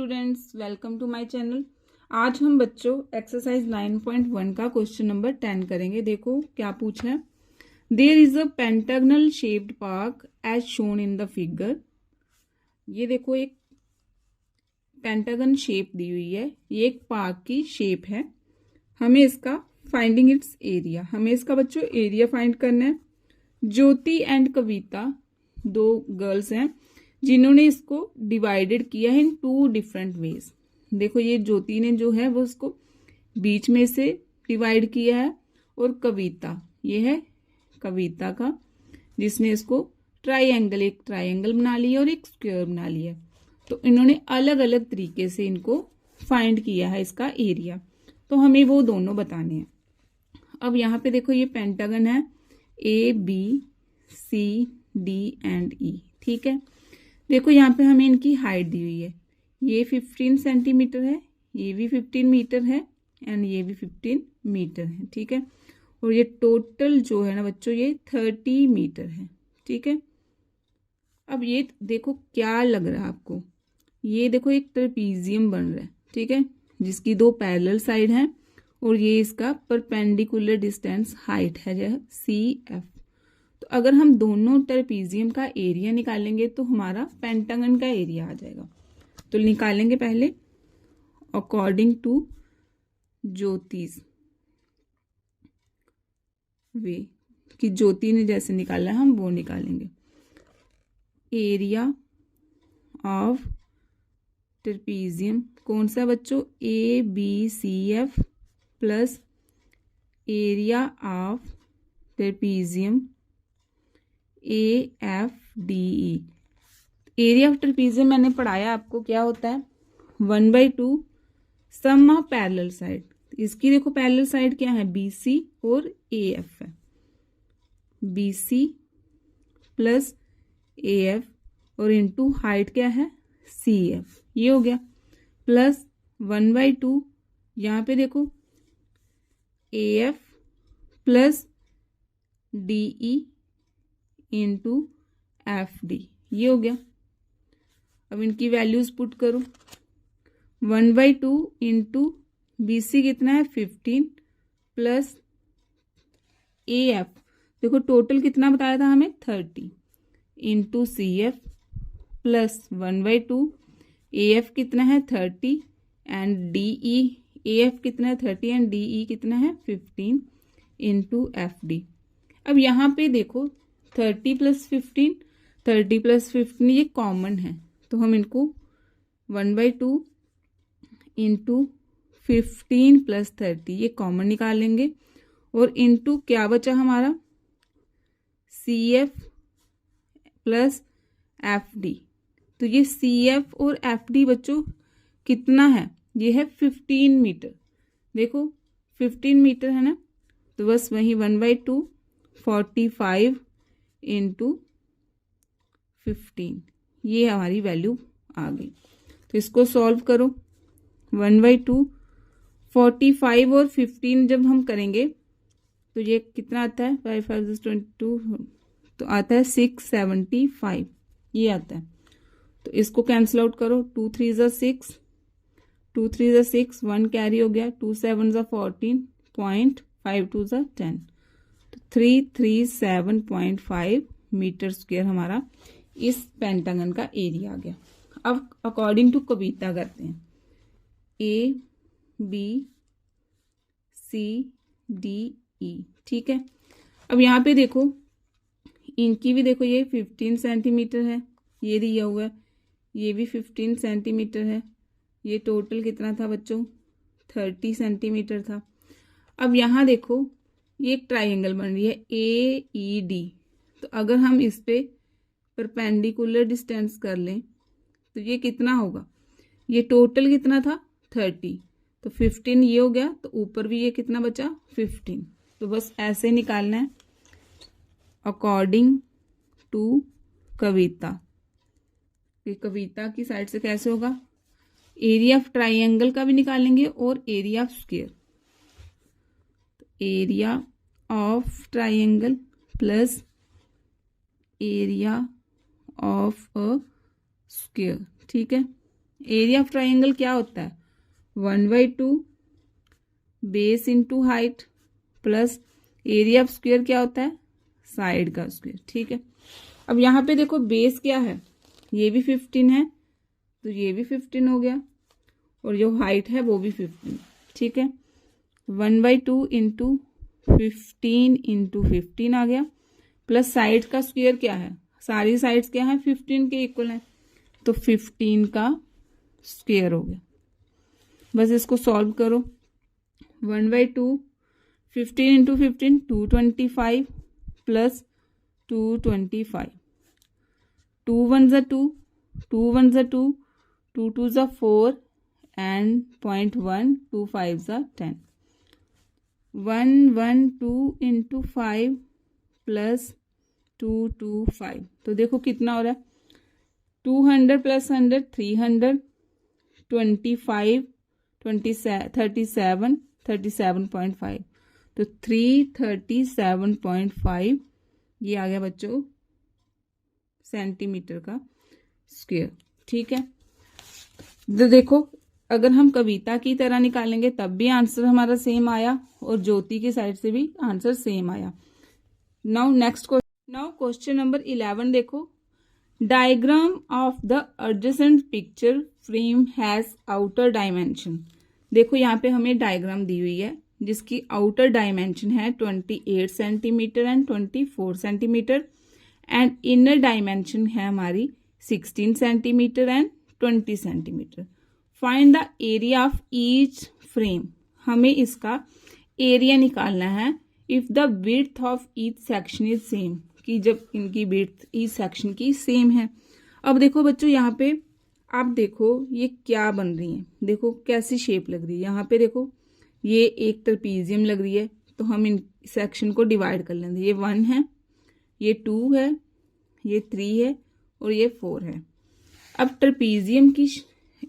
Students, welcome to my channel. आज हम बच्चों एक्सरसाइज 9.1 का क्वेश्चन नंबर 10 करेंगे। देखो क्या पूछा है। There is a pentagonal shaped park as shown in the figure. ये देखो एक पेंटागन शेप दी हुई है, ये एक पार्क की शेप है। हमें इसका फाइंडिंग इट्स एरिया, हमें इसका बच्चों एरिया फाइंड करना है। ज्योति एंड कविता दो गर्ल्स हैं जिन्होंने इसको डिवाइडेड किया है इन टू डिफरेंट वेज। देखो ये ज्योति ने जो है वो उसको बीच में से डिवाइड किया है, और कविता ये है कविता का जिसने इसको ट्राइंगल, एक ट्राइंगल बना लिया और एक स्क्वायर बना लिया। तो इन्होंने अलग अलग तरीके से इनको फाइंड किया है इसका एरिया, तो हमें वो दोनों बताने हैं। अब यहाँ पे देखो ये पेंटागन है ABCD ठीक है। देखो यहाँ पे हमें इनकी हाइट दी हुई है, ये 15 सेंटीमीटर है, ये भी 15 मीटर है एंड ये भी 15 मीटर है, ठीक है। और ये टोटल जो है ना बच्चों ये 30 मीटर है, ठीक है। अब ये देखो क्या लग रहा है आपको, ये देखो एक ट्रेपीजियम बन रहा है, ठीक है, जिसकी दो पैरेलल साइड हैं और ये इसका परपेंडिकुलर डिस्टेंस हाइट है जो है CF। तो अगर हम दोनों ट्रेपीजियम का एरिया निकालेंगे तो हमारा पेंटागन का एरिया आ जाएगा। तो निकालेंगे पहले अकॉर्डिंग टू ज्योतिष वे, कि ज्योति ने जैसे निकाला है हम वो निकालेंगे। एरिया ऑफ ट्रेपीजियम कौन सा बच्चों, ABCF plus area of trapezium AFDE। Area of trapezium मैंने पढ़ाया आपको क्या होता है, 1/2 सम ऑफ पैरेलल साइड। इसकी देखो पैरेलल साइड क्या है, BC और AF है, BC प्लस AF और इनटू हाइट क्या है CF, ये हो गया, प्लस 1/2 यहाँ पे देखो AF plus DE into FD, ये हो गया। अब इनकी वैल्यूज पुट करो, 1/2 इंटू BC कितना है 15 प्लस AF देखो टोटल कितना बताया था हमें 30 इंटू CF प्लस 1/2 AF कितना है 30 एंड DE, AF कितना है 30 एंड DE कितना है 15 इंटू FD। अब यहाँ पे देखो 30 प्लस 15 ये कॉमन है, तो हम इनको 1/2 इंटू 15 प्लस 30 ये कॉमन निकालेंगे, और इंटू क्या बचा हमारा CF प्लस FD। तो ये CF और FD बच्चों कितना है, ये है 15 मीटर। देखो 15 मीटर है ना, तो बस वही 1/2 45 इंटू 15 ये हमारी वैल्यू आ गई। तो इसको सॉल्व करो, 1/2 45 और 15 जब हम करेंगे तो ये कितना आता है, 5 5 22 तो आता है 675 ये आता है। तो इसको कैंसिल आउट करो, 2 3 ज़ा 6, 2 3 ज़ा 6, 1 कैरी हो गया, 2 7 ज़ा 14 पॉइंट, 5 2 ज़ा 10, तो 337.5 मीटर स्क्वायर हमारा इस पेंटागन का एरिया आ गया। अब अकॉर्डिंग टू कविता करते हैं, ABCDE, ठीक है। अब यहाँ पे देखो इनकी भी देखो ये 15 सेंटीमीटर है, ये दिया हुआ है, ये भी 15 सेंटीमीटर है, ये टोटल कितना था बच्चों 30 सेंटीमीटर था। अब यहाँ देखो ये एक ट्राइंगल बन रही है AED, तो अगर हम इस पे परपेंडिकुलर डिस्टेंस कर लें तो ये कितना होगा, ये टोटल कितना था 30, तो 15 ये हो गया, तो ऊपर भी ये कितना बचा 15। तो बस ऐसे निकालना है अकॉर्डिंग टू कविता। ये कविता की साइड से कैसे होगा, एरिया ऑफ ट्राइंगल का भी निकालेंगे और area of square. Area of triangle plus area of a square, ठीक है। एरिया ऑफ ट्राइंगल क्या होता है, 1/2 base into height plus area of square क्या होता है, साइड का स्क्वायर। ठीक है, अब यहाँ पे देखो बेस क्या है, ये भी 15 है तो ये भी 15 हो गया, और जो हाइट है वो भी 15। ठीक है, 1/2 इंटू 15 इंटू 15 आ गया, प्लस साइड का स्क्वायर क्या है, सारी साइड्स क्या है 15 के इक्वल है, तो 15 का स्क्वायर हो गया। बस इसको सॉल्व करो, 1/2 15 इंटू 15 225 प्लस 225, 2 1 ज़ा 2, 2 1 ज़ा 2, 2 2 ज़ा 4 एंड 0.1, 2 5 ज़ा 10, 112 इंटू 5 प्लस 225, तो देखो कितना हो रहा है, 200 प्लस 100 300, 25 37 37.5, तो 337.5 ये आ गया बच्चों सेंटीमीटर का स्क्वायर। ठीक है, तो देखो अगर हम कविता की तरह निकालेंगे तब भी आंसर हमारा सेम आया, और ज्योति की साइड से भी आंसर सेम आया। Now next question, now question number 11 देखो, diagram of the adjacent picture frame has outer dimension. देखो यहाँ पे हमें डायग्राम दी हुई है जिसकी आउटर डायमेंशन है 28 centimetre and 24 centimetre, and inner dimension है हमारी 16 centimetre and 20 centimetre. Find the area of each frame, हमें इसका एरिया निकालना है if the width of each section is same, कि जब इनकी विड्थ ईच सेक्शन की सेम है। अब देखो बच्चों यहाँ पे आप देखो ये क्या बन रही है, देखो कैसी शेप लग रही है, यहाँ पे देखो ये एक ट्रेपीजियम लग रही है, तो हम इन सेक्शन को डिवाइड कर लेंगे, ये 1 है, ये 2 है, ये 3 है और ये 4 है। अब ट्रेपीजियम की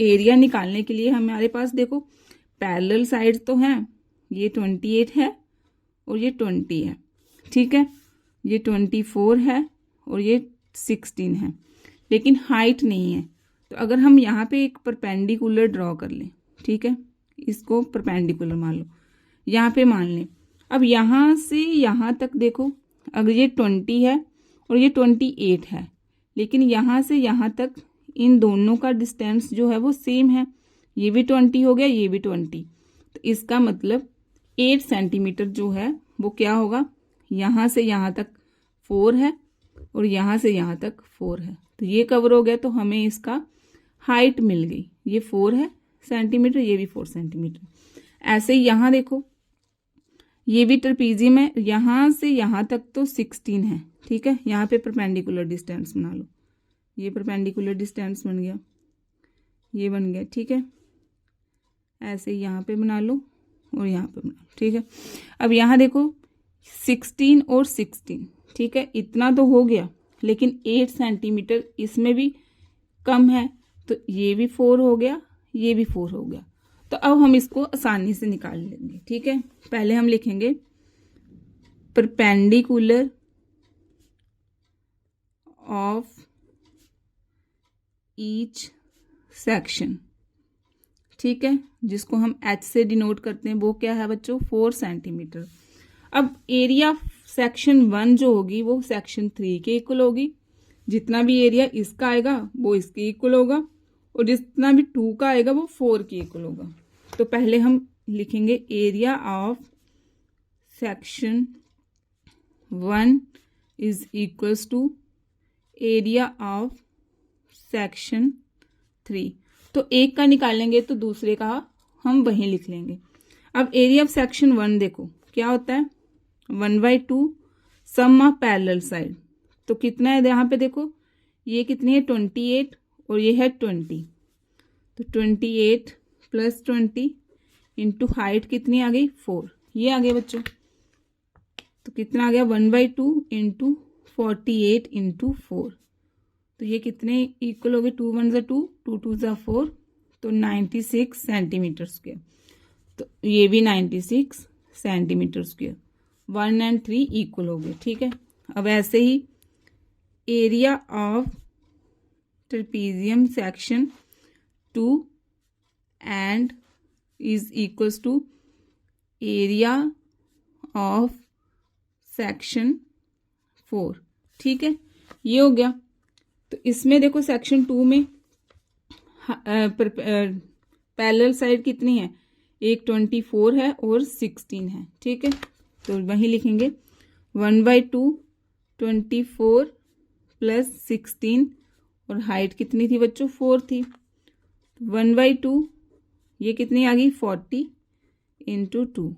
एरिया निकालने के लिए हमारे पास देखो पैरेलल साइड्स तो हैं, ये 28 है और ये 20 है। ठीक है, ये 24 है और ये 16 है, लेकिन हाइट नहीं है, तो अगर हम यहाँ पे एक परपेंडिकुलर ड्रॉ कर लें, ठीक है, इसको परपेंडिकुलर मान लो, यहाँ पे मान लें। अब यहाँ से यहाँ तक देखो, अगर ये 20 है और ये 28 है, लेकिन यहाँ से यहाँ तक इन दोनों का डिस्टेंस जो है वो सेम है, ये भी 20 हो गया, ये भी 20, तो इसका मतलब 8 सेंटीमीटर जो है वो क्या होगा, यहाँ से यहाँ तक 4 है और यहाँ से यहाँ तक 4 है, तो ये कवर हो गया, तो हमें इसका हाइट मिल गई, ये 4 है सेंटीमीटर, ये भी 4 सेंटीमीटर। ऐसे ही यहाँ देखो ये भी ट्रेपीजियम है, यहाँ से यहाँ तक तो 16 है। ठीक है, यहाँ पे परपेंडिकुलर डिस्टेंस बना लो, ये परपेंडिकुलर डिस्टेंस बन गया, ये बन गया। ठीक है, ऐसे ही यहाँ पे बना लो और यहाँ पे बना लो। ठीक है, अब यहाँ देखो 16 और 16, ठीक है, इतना तो हो गया, लेकिन 8 सेंटीमीटर इसमें भी कम है, तो ये भी 4 हो गया, ये भी 4 हो गया। तो अब हम इसको आसानी से निकाल लेंगे। ठीक है, पहले हम लिखेंगे परपेंडिकुलर ऑफ ईच सेक्शन, ठीक है, जिसको हम H से डिनोट करते हैं, वो क्या है बच्चों 4 सेंटीमीटर। अब एरिया सेक्शन 1 जो होगी वो सेक्शन 3 के इक्वल होगी, जितना भी एरिया इसका आएगा वो इसके इक्वल होगा, और जितना भी 2 का आएगा वो 4 के इक्वल होगा। तो पहले हम लिखेंगे area of section 1 is equals to area of section 3। तो एक का निकालेंगे तो दूसरे का हम वहीं लिख लेंगे। अब एरिया ऑफ सेक्शन 1 देखो क्या होता है, 1/2 सम ऑफ पैरेलल साइड, तो कितना है यहाँ पे देखो, ये कितनी है 28 और ये है 20, तो 28 प्लस 20 इंटू हाइट कितनी आ गई 4, ये आ गया बच्चों, तो कितना आ गया 1/2 इंटू 48 इंटू 4, तो ये कितने इक्वल हो गए, 2 1 ज़ा 2, 2 2 ज़ा 4, तो 96 सेंटीमीटर स्क्वायर, तो ये भी 96 सेंटीमीटर स्क्वायर, 1 और 3 इक्वल हो गए। ठीक है, अब ऐसे ही area of trapezium section 2 and is equals to area of section 4। ठीक है, ये हो गया। तो इसमें देखो सेक्शन 2 में पैरेलल साइड कितनी है, एक 24 है और 16 है। ठीक है, तो वही लिखेंगे 1/2 24 प्लस 16 और हाइट कितनी थी बच्चों, 4 थी। 1/2 ये कितनी आ गई 40 इंटू 2,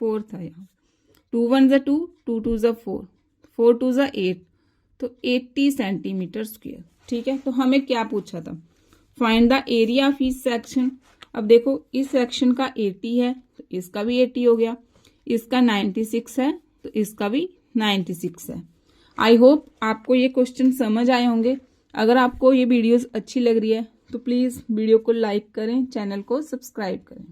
4 था यहाँ। 2 1 ज़ा 2, 2 2 ज़ा 4, 4 2 ज़ा 8, तो 80 सेंटीमीटर स्क्वायर। ठीक है, तो हमें क्या पूछा था, find the area of each section. अब देखो इस सेक्शन का 80 है तो इसका भी 80 हो गया, इसका 96 है तो इसका भी 96 है। आई होप आपको ये क्वेश्चन समझ आए होंगे। अगर आपको ये वीडियोस अच्छी लग रही है तो प्लीज़ वीडियो को लाइक करें, चैनल को सब्सक्राइब करें।